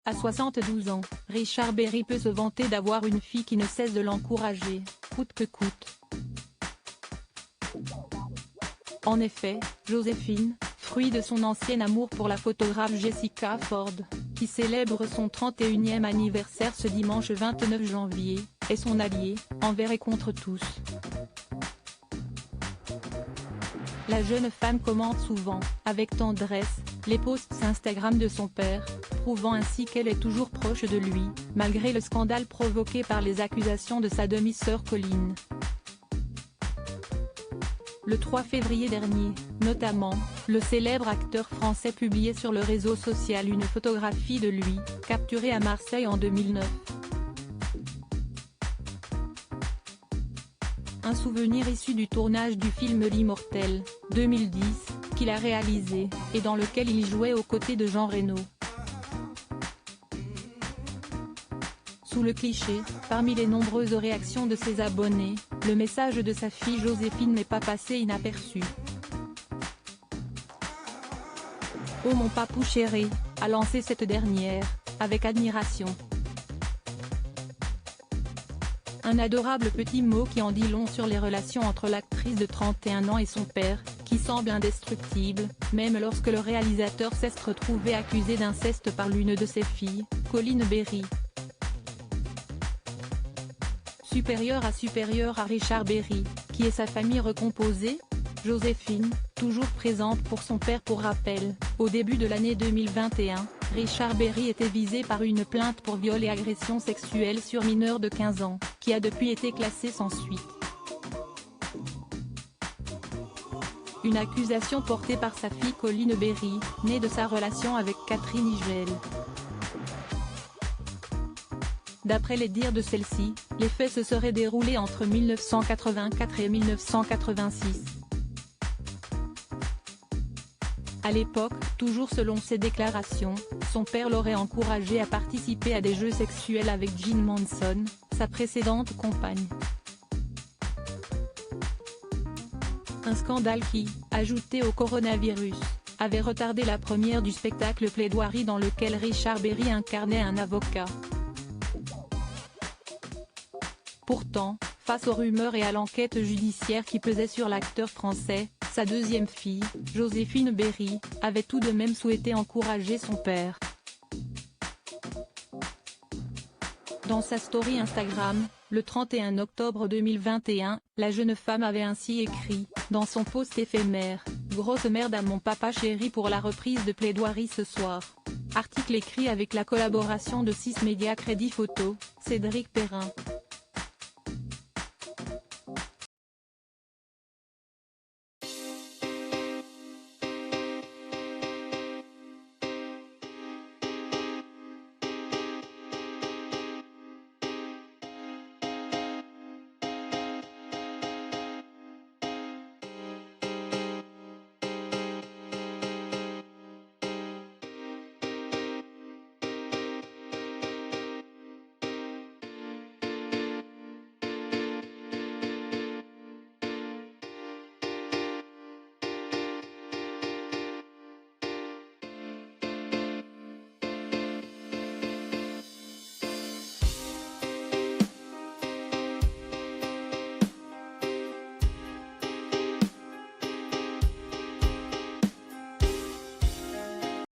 À 72 ans, Richard Berry peut se vanter d'avoir une fille qui ne cesse de l'encourager, coûte que coûte. En effet, Joséphine, fruit de son ancien amour pour la photographe Jessica Ford, qui célèbre son 31e anniversaire ce dimanche 29 janvier, est son alliée, envers et contre tous. La jeune femme commente souvent, avec tendresse, les posts Instagram de son père, prouvant ainsi qu'elle est toujours proche de lui, malgré le scandale provoqué par les accusations de sa demi-sœur Colline. Le 3 février dernier, notamment, le célèbre acteur français publiait sur le réseau social une photographie de lui, capturée à Marseille en 2009. Un souvenir issu du tournage du film L'Immortel, 2010, qu'il a réalisé, et dans lequel il jouait aux côtés de Jean Reno. Sous le cliché, parmi les nombreuses réactions de ses abonnés, le message de sa fille Joséphine n'est pas passé inaperçu. « Oh mon papou chéri », a lancé cette dernière, avec admiration. Un adorable petit mot qui en dit long sur les relations entre l'actrice de 31 ans et son père, qui semble indestructible, même lorsque le réalisateur s'est retrouvé accusé d'inceste par l'une de ses filles, Corinne Berry. Supérieur à Richard Berry, qui est sa famille recomposée, Joséphine, toujours présente pour son père. Pour rappel, au début de l'année 2021, Richard Berry était visé par une plainte pour viol et agression sexuelle sur mineur de 15 ans, qui a depuis été classée sans suite. Une accusation portée par sa fille Corinne Berry, née de sa relation avec Catherine Higel. D'après les dires de celle-ci, les faits se seraient déroulés entre 1984 et 1986. À l'époque, toujours selon ses déclarations, son père l'aurait encouragé à participer à des jeux sexuels avec Jean Manson, sa précédente compagne. Un scandale qui, ajouté au coronavirus, avait retardé la première du spectacle Plaidoirie dans lequel Richard Berry incarnait un avocat. Pourtant, face aux rumeurs et à l'enquête judiciaire qui pesait sur l'acteur français, sa deuxième fille, Joséphine Berry, avait tout de même souhaité encourager son père. Dans sa story Instagram, le 31 octobre 2021, la jeune femme avait ainsi écrit, dans son post éphémère, « Grosse merde à mon papa chéri pour la reprise de Plaidoirie ce soir ». Article écrit avec la collaboration de 6 médias Crédit Photo, Cédric Perrin.